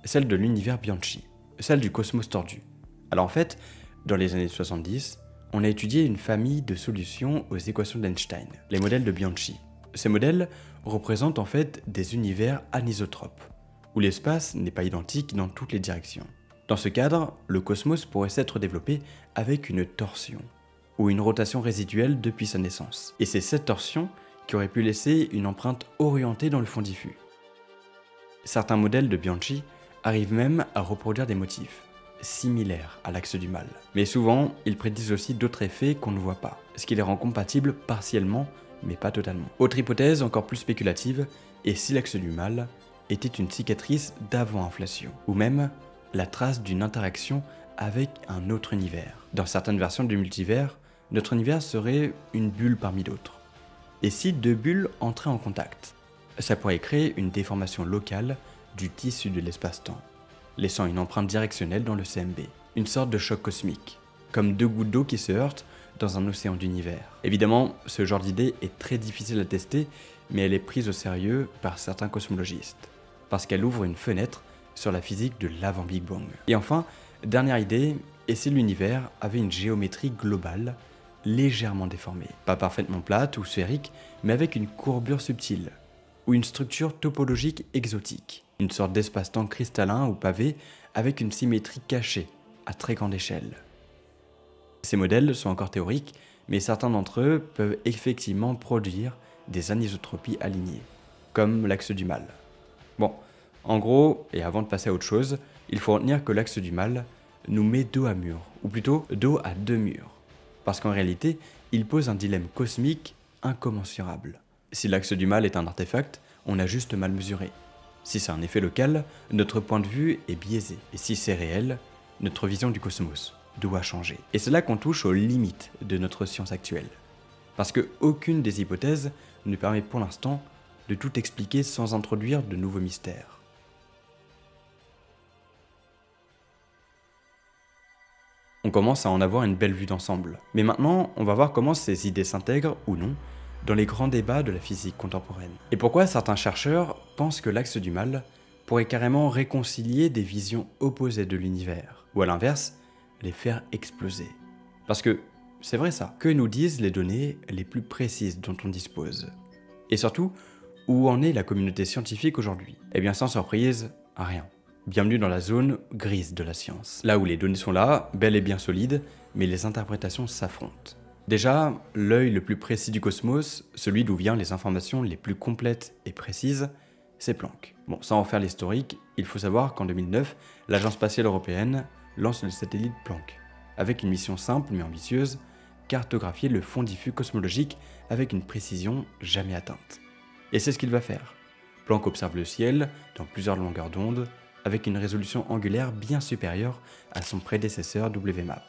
celle de l'univers Bianchi, celle du cosmos tordu. Alors en fait, dans les années 70, on a étudié une famille de solutions aux équations d'Einstein, les modèles de Bianchi. Ces modèles représentent en fait des univers anisotropes, où l'espace n'est pas identique dans toutes les directions. Dans ce cadre, le cosmos pourrait s'être développé avec une torsion, ou une rotation résiduelle depuis sa naissance. Et c'est cette torsion qui aurait pu laisser une empreinte orientée dans le fond diffus. Certains modèles de Bianchi arrivent même à reproduire des motifs similaires à l'axe du mal. Mais souvent, ils prédisent aussi d'autres effets qu'on ne voit pas, ce qui les rend compatibles partiellement, mais pas totalement. Autre hypothèse encore plus spéculative, et si l'axe du mal était une cicatrice d'avant-inflation, ou même la trace d'une interaction avec un autre univers. Dans certaines versions du multivers, notre univers serait une bulle parmi d'autres. Et si 2 bulles entraient en contact, ça pourrait créer une déformation locale du tissu de l'espace-temps, laissant une empreinte directionnelle dans le CMB, une sorte de choc cosmique, comme 2 gouttes d'eau qui se heurtent dans un océan d'univers. Évidemment, ce genre d'idée est très difficile à tester, mais elle est prise au sérieux par certains cosmologistes, parce qu'elle ouvre une fenêtre sur la physique de l'avant-Big Bang. Et enfin, dernière idée, et si l'univers avait une géométrie globale, légèrement déformée, pas parfaitement plate ou sphérique, mais avec une courbure subtile, ou une structure topologique exotique, une sorte d'espace-temps cristallin ou pavé avec une symétrie cachée à très grande échelle. Ces modèles sont encore théoriques, mais certains d'entre eux peuvent effectivement produire des anisotropies alignées, comme l'axe du mal. Bon, en gros, et avant de passer à autre chose, il faut retenir que l'axe du mal nous met dos à mur, ou plutôt dos à 2 murs, parce qu'en réalité, il pose un dilemme cosmique incommensurable. Si l'axe du mal est un artefact, on a juste mal mesuré. Si c'est un effet local, notre point de vue est biaisé. Et si c'est réel, notre vision du cosmos doit changer. Et c'est là qu'on touche aux limites de notre science actuelle. Parce qu'aucune des hypothèses ne permet pour l'instant de tout expliquer sans introduire de nouveaux mystères. On commence à en avoir une belle vue d'ensemble. Mais maintenant, on va voir comment ces idées s'intègrent, ou non, dans les grands débats de la physique contemporaine. Et pourquoi certains chercheurs pensent que l'axe du mal pourrait carrément réconcilier des visions opposées de l'univers, ou à l'inverse, les faire exploser. Parce que, c'est vrai ça, que nous disent les données les plus précises dont on dispose? Et surtout, où en est la communauté scientifique aujourd'hui? Eh bien sans surprise, rien. Bienvenue dans la zone grise de la science. Là où les données sont là, bel et bien solides, mais les interprétations s'affrontent. Déjà, l'œil le plus précis du cosmos, celui d'où viennent les informations les plus complètes et précises, c'est Planck. Bon, sans en faire l'historique, il faut savoir qu'en 2009, l'Agence spatiale européenne lance le satellite Planck, avec une mission simple mais ambitieuse, cartographier le fond diffus cosmologique avec une précision jamais atteinte. Et c'est ce qu'il va faire. Planck observe le ciel dans plusieurs longueurs d'onde, avec une résolution angulaire bien supérieure à son prédécesseur WMAP.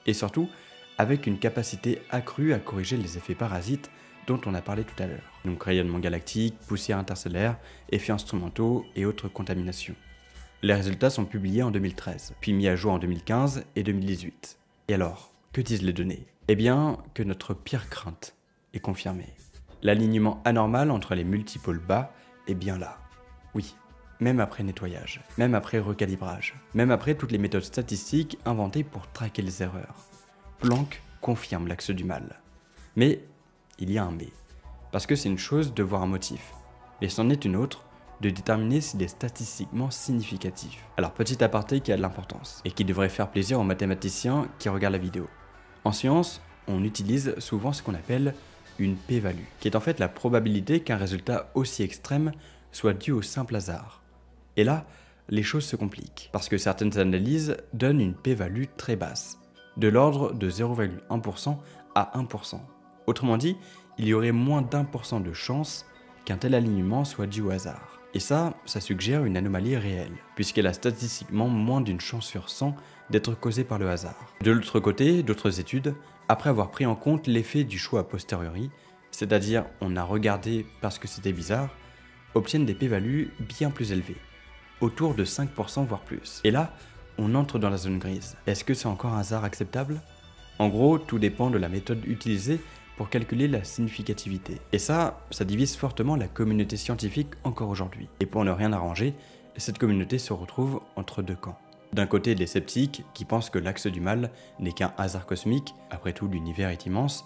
Et surtout, avec une capacité accrue à corriger les effets parasites dont on a parlé tout à l'heure. Donc rayonnement galactique, poussière interstellaire, effets instrumentaux et autres contaminations. Les résultats sont publiés en 2013, puis mis à jour en 2015 et 2018. Et alors, Que disent les données? Eh bien, que notre pire crainte est confirmée. L'alignement anormal entre les multipôles bas est bien là. Oui, même après nettoyage, même après recalibrage, même après toutes les méthodes statistiques inventées pour traquer les erreurs. Planck confirme l'axe du mal. Mais, il y a un mais. Parce que c'est une chose de voir un motif, mais c'en est une autre de déterminer s'il est statistiquement significatif. Alors petit aparté qui a de l'importance, et qui devrait faire plaisir aux mathématiciens qui regardent la vidéo. En science, on utilise souvent ce qu'on appelle une p-value, qui est en fait la probabilité qu'un résultat aussi extrême soit dû au simple hasard. Et là, les choses se compliquent, parce que certaines analyses donnent une p-value très basse, de l'ordre de 0,1% à 1%. Autrement dit, il y aurait moins d'1% de chance qu'un tel alignement soit dû au hasard. Et ça suggère une anomalie réelle, puisqu'elle a statistiquement moins d'une chance sur 100 d'être causée par le hasard. De l'autre côté, d'autres études, après avoir pris en compte l'effet du choix a posteriori, c'est-à-dire on a regardé parce que c'était bizarre, obtiennent des p-values bien plus élevées, autour de 5% voire plus. Et là, on entre dans la zone grise. Est-ce que c'est encore un hasard acceptable? En gros, tout dépend de la méthode utilisée pour calculer la significativité. Et ça divise fortement la communauté scientifique encore aujourd'hui. Et pour ne rien arranger, cette communauté se retrouve entre deux camps. D'un côté, les sceptiques qui pensent que l'axe du mal n'est qu'un hasard cosmique, après tout l'univers est immense,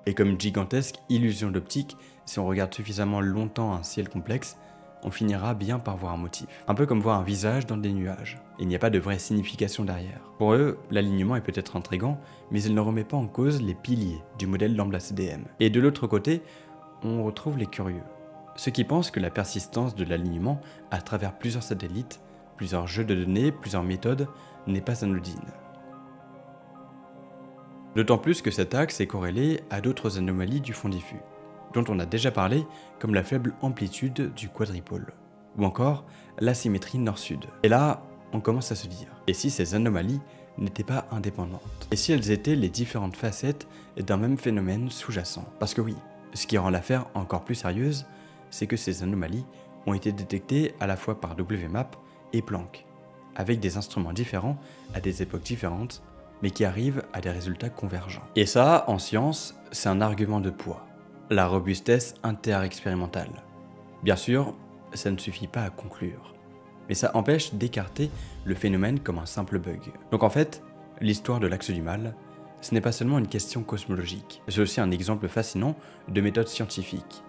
et comme une gigantesque illusion d'optique, si on regarde suffisamment longtemps un ciel complexe, on finira bien par voir un motif. Un peu comme voir un visage dans des nuages. Il n'y a pas de vraie signification derrière. Pour eux, l'alignement est peut-être intriguant, mais il ne remet pas en cause les piliers du modèle Lambda-CDM. Et de l'autre côté, on retrouve les curieux. Ceux qui pensent que la persistance de l'alignement à travers plusieurs satellites, plusieurs jeux de données, plusieurs méthodes, n'est pas anodine. D'autant plus que cet axe est corrélé à d'autres anomalies du fond diffus, dont on a déjà parlé, comme la faible amplitude du quadripôle, ou encore l'asymétrie nord-sud. Et là, on commence à se dire, et si ces anomalies n'étaient pas indépendantes? Et si elles étaient les différentes facettes d'un même phénomène sous-jacent? Parce que oui, ce qui rend l'affaire encore plus sérieuse, c'est que ces anomalies ont été détectées à la fois par WMAP et Planck, avec des instruments différents à des époques différentes, mais qui arrivent à des résultats convergents. Et ça, en science, c'est un argument de poids. La robustesse interexpérimentale. Bien sûr, ça ne suffit pas à conclure, mais ça empêche d'écarter le phénomène comme un simple bug. Donc en fait, l'histoire de l'axe du mal, ce n'est pas seulement une question cosmologique, c'est aussi un exemple fascinant de méthode scientifique.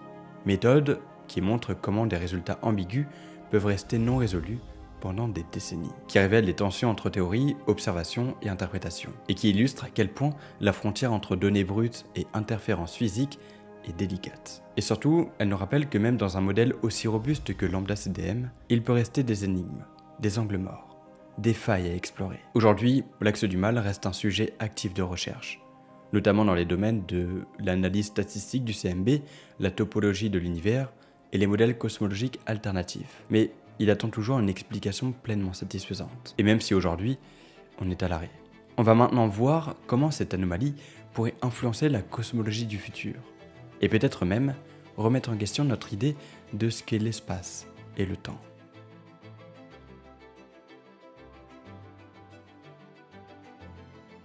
Méthode qui montre comment des résultats ambigus peuvent rester non résolus pendant des décennies, qui révèle les tensions entre théorie, observation et interprétation, et qui illustre à quel point la frontière entre données brutes et interférences physiques est délicate. Et surtout, elle nous rappelle que même dans un modèle aussi robuste que Lambda-CDM, il peut rester des énigmes, des angles morts, des failles à explorer. Aujourd'hui, l'axe du mal reste un sujet actif de recherche, notamment dans les domaines de l'analyse statistique du CMB, la topologie de l'univers et les modèles cosmologiques alternatifs. Mais il attend toujours une explication pleinement satisfaisante. Et même si aujourd'hui, on est à l'arrêt. On va maintenant voir comment cette anomalie pourrait influencer la cosmologie du futur, et peut-être même remettre en question notre idée de ce qu'est l'espace et le temps.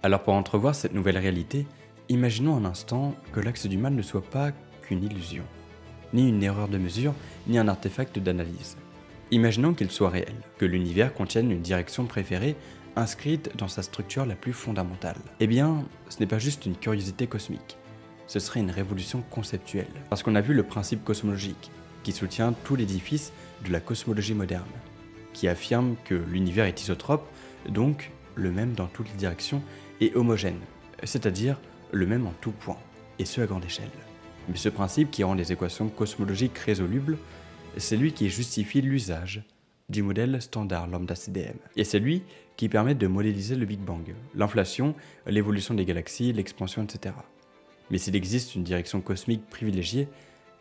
Alors pour entrevoir cette nouvelle réalité, imaginons un instant que l'axe du mal ne soit pas qu'une illusion, ni une erreur de mesure, ni un artefact d'analyse. Imaginons qu'il soit réel, que l'univers contienne une direction préférée inscrite dans sa structure la plus fondamentale. Eh bien, ce n'est pas juste une curiosité cosmique, ce serait une révolution conceptuelle. Parce qu'on a vu le principe cosmologique, qui soutient tout l'édifice de la cosmologie moderne, qui affirme que l'univers est isotrope, donc le même dans toutes les directions, et homogène, c'est-à-dire le même en tout point, et ce à grande échelle. Mais ce principe qui rend les équations cosmologiques résolubles, c'est lui qui justifie l'usage du modèle standard Lambda-CDM. Et c'est lui qui permet de modéliser le Big Bang, l'inflation, l'évolution des galaxies, l'expansion, etc. Mais s'il existe une direction cosmique privilégiée,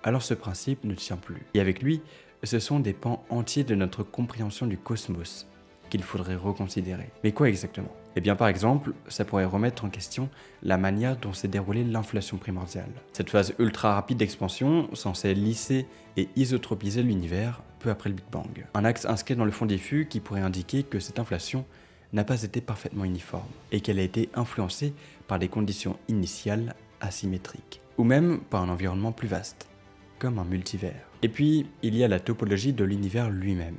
alors ce principe ne tient plus. Et avec lui, ce sont des pans entiers de notre compréhension du cosmos qu'il faudrait reconsidérer. Mais quoi exactement? Eh bien par exemple, ça pourrait remettre en question la manière dont s'est déroulée l'inflation primordiale. Cette phase ultra rapide d'expansion censée lisser et isotropiser l'univers peu après le Big Bang. Un axe inscrit dans le fond diffus qui pourrait indiquer que cette inflation n'a pas été parfaitement uniforme et qu'elle a été influencée par des conditions initiales asymétriques, ou même par un environnement plus vaste, comme un multivers. Et puis, il y a la topologie de l'univers lui-même,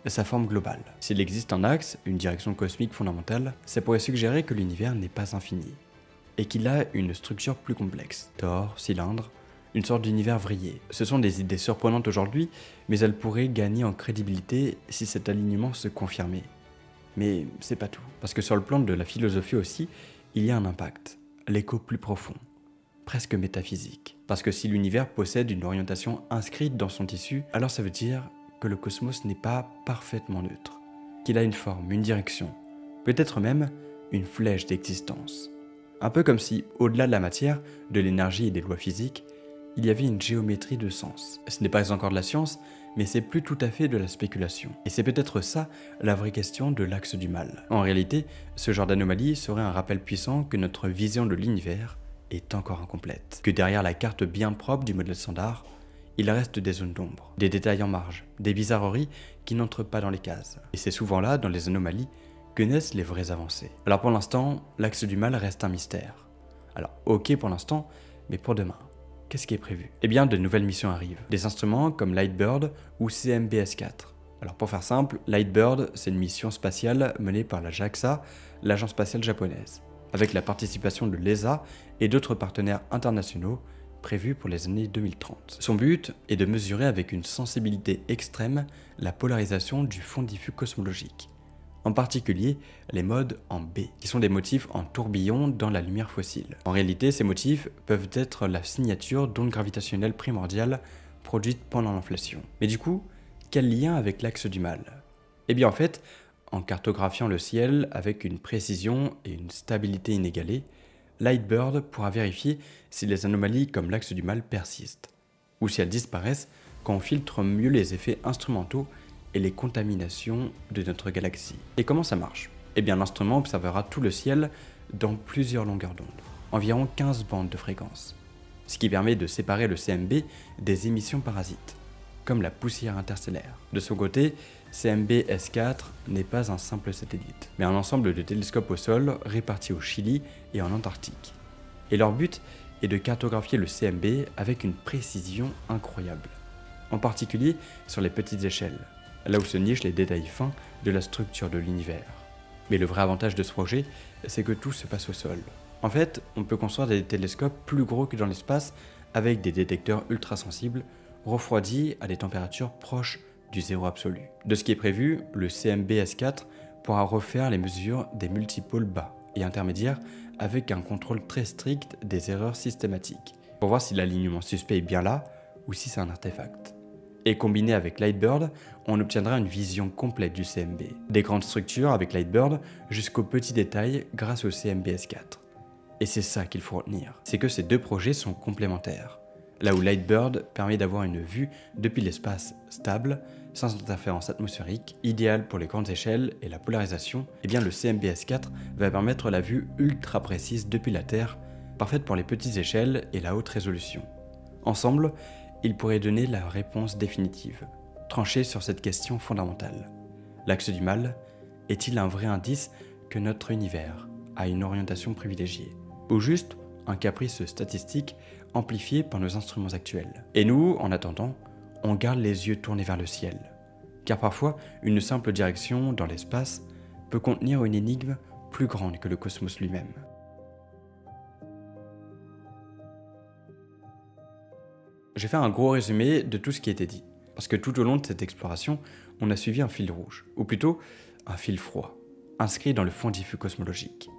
sa forme globale. S'il existe un axe, une direction cosmique fondamentale, ça pourrait suggérer que l'univers n'est pas infini, et qu'il a une structure plus complexe, tore, cylindre, une sorte d'univers vrillé. Ce sont des idées surprenantes aujourd'hui, mais elles pourraient gagner en crédibilité si cet alignement se confirmait. Mais c'est pas tout, parce que sur le plan de la philosophie aussi, il y a un impact, l'écho plus profond, presque métaphysique. Parce que si l'univers possède une orientation inscrite dans son tissu, alors ça veut dire que le cosmos n'est pas parfaitement neutre, qu'il a une forme, une direction, peut-être même une flèche d'existence. Un peu comme si, au-delà de la matière, de l'énergie et des lois physiques, il y avait une géométrie de sens. Ce n'est pas encore de la science, mais c'est plus tout à fait de la spéculation. Et c'est peut-être ça la vraie question de l'axe du mal. En réalité, ce genre d'anomalie serait un rappel puissant que notre vision de l'univers est encore incomplète. Que derrière la carte bien propre du modèle standard, il reste des zones d'ombre, des détails en marge, des bizarreries qui n'entrent pas dans les cases. Et c'est souvent là, dans les anomalies, que naissent les vraies avancées. Alors pour l'instant, l'axe du mal reste un mystère. Alors ok pour l'instant, mais pour demain, qu'est-ce qui est prévu? Eh bien, de nouvelles missions arrivent. Des instruments comme Lightbird ou CMBS-4. Alors pour faire simple, Lightbird, c'est une mission spatiale menée par la JAXA, l'agence spatiale japonaise, avec la participation de l'ESA et d'autres partenaires internationaux prévus pour les années 2030. Son but est de mesurer avec une sensibilité extrême la polarisation du fond diffus cosmologique, en particulier les modes en B, qui sont des motifs en tourbillon dans la lumière fossile. En réalité, ces motifs peuvent être la signature d'ondes gravitationnelles primordiales produites pendant l'inflation. Mais du coup, quel lien avec l'axe du mal? Eh bien en fait, en cartographiant le ciel avec une précision et une stabilité inégalées, Lightbird pourra vérifier si les anomalies comme l'axe du mal persistent, ou si elles disparaissent quand on filtre mieux les effets instrumentaux et les contaminations de notre galaxie. Et comment ça marche? Eh bien l'instrument observera tout le ciel dans plusieurs longueurs d'onde, environ 15 bandes de fréquence, ce qui permet de séparer le CMB des émissions parasites, comme la poussière interstellaire. De son côté, CMB-S4 n'est pas un simple satellite, mais un ensemble de télescopes au sol répartis au Chili et en Antarctique. Et leur but est de cartographier le CMB avec une précision incroyable, en particulier sur les petites échelles, là où se nichent les détails fins de la structure de l'univers. Mais le vrai avantage de ce projet, c'est que tout se passe au sol. En fait, on peut construire des télescopes plus gros que dans l'espace avec des détecteurs ultra-sensibles refroidis à des températures proches du zéro absolu. De ce qui est prévu, le CMB-S4 pourra refaire les mesures des multipôles bas et intermédiaires avec un contrôle très strict des erreurs systématiques, pour voir si l'alignement suspect est bien là ou si c'est un artefact. Et combiné avec Lightbird, on obtiendra une vision complète du CMB, des grandes structures avec Lightbird jusqu'aux petits détails grâce au CMB-S4. Et c'est ça qu'il faut retenir, c'est que ces deux projets sont complémentaires. Là où Lightbird permet d'avoir une vue depuis l'espace stable, sans interférence atmosphérique, idéale pour les grandes échelles et la polarisation, eh bien le CMB-S4 va permettre la vue ultra précise depuis la Terre, parfaite pour les petites échelles et la haute résolution. Ensemble, ils pourraient donner la réponse définitive, trancher sur cette question fondamentale. L'axe du mal est-il un vrai indice que notre univers a une orientation privilégiée, ou juste un caprice statistique amplifié par nos instruments actuels? Et nous, en attendant, on garde les yeux tournés vers le ciel, car parfois, une simple direction dans l'espace peut contenir une énigme plus grande que le cosmos lui-même. J'ai fait un gros résumé de tout ce qui a été dit, parce que tout au long de cette exploration, on a suivi un fil rouge, ou plutôt un fil froid, inscrit dans le fond diffus cosmologique.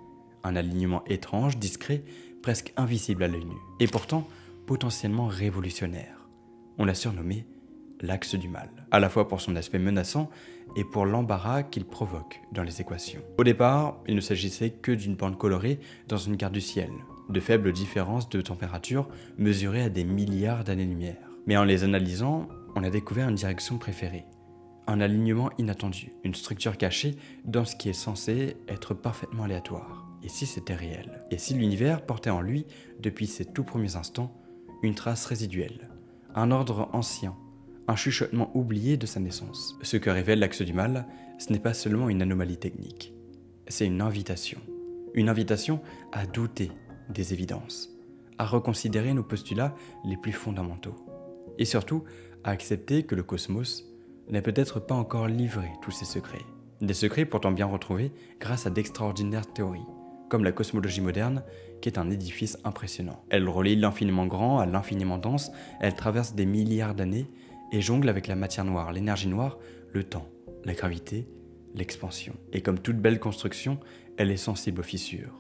Un alignement étrange, discret, presque invisible à l'œil nu, et pourtant potentiellement révolutionnaire. On l'a surnommé l'axe du mal, à la fois pour son aspect menaçant et pour l'embarras qu'il provoque dans les équations. Au départ, il ne s'agissait que d'une bande colorée dans une carte du ciel, de faibles différences de température mesurées à des milliards d'années-lumière. Mais en les analysant, on a découvert une direction préférée, un alignement inattendu, une structure cachée dans ce qui est censé être parfaitement aléatoire. Et si c'était réel? Et si l'univers portait en lui, depuis ses tout premiers instants, une trace résiduelle, un ordre ancien, un chuchotement oublié de sa naissance? Ce que révèle l'axe du mal, ce n'est pas seulement une anomalie technique, c'est une invitation. Une invitation à douter des évidences, à reconsidérer nos postulats les plus fondamentaux, et surtout à accepter que le cosmos n'a peut-être pas encore livré tous ses secrets. Des secrets pourtant bien retrouvés grâce à d'extraordinaires théories, comme la cosmologie moderne, qui est un édifice impressionnant. Elle relie l'infiniment grand à l'infiniment dense, elle traverse des milliards d'années et jongle avec la matière noire, l'énergie noire, le temps, la gravité, l'expansion. Et comme toute belle construction, elle est sensible aux fissures.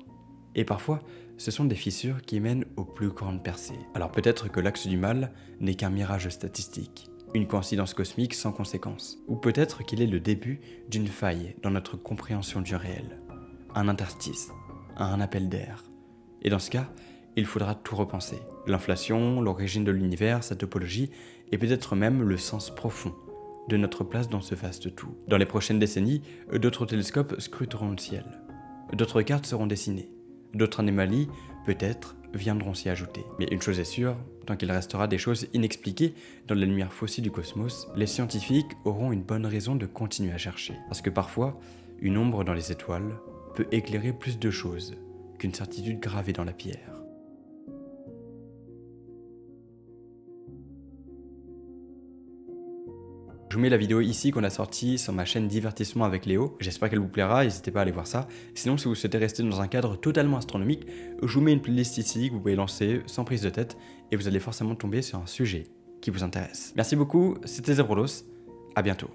Et parfois, ce sont des fissures qui mènent aux plus grandes percées. Alors peut-être que l'axe du mal n'est qu'un mirage statistique, une coïncidence cosmique sans conséquence. Ou peut-être qu'il est le début d'une faille dans notre compréhension du réel, un interstice, un appel d'air. Et dans ce cas, il faudra tout repenser. L'inflation, l'origine de l'univers, sa topologie, et peut-être même le sens profond de notre place dans ce vaste tout. Dans les prochaines décennies, d'autres télescopes scruteront le ciel. D'autres cartes seront dessinées. D'autres anomalies, peut-être, viendront s'y ajouter. Mais une chose est sûre, tant qu'il restera des choses inexpliquées dans la lumière faussée du cosmos, les scientifiques auront une bonne raison de continuer à chercher. Parce que parfois, une ombre dans les étoiles peut éclairer plus de choses qu'une certitude gravée dans la pierre. Je vous mets la vidéo ici qu'on a sortie sur ma chaîne Divertissement avec Léo. J'espère qu'elle vous plaira, n'hésitez pas à aller voir ça. Sinon, si vous souhaitez rester dans un cadre totalement astronomique, je vous mets une playlist ici que vous pouvez lancer sans prise de tête et vous allez forcément tomber sur un sujet qui vous intéresse. Merci beaucoup, c'était Zebrolos, à bientôt.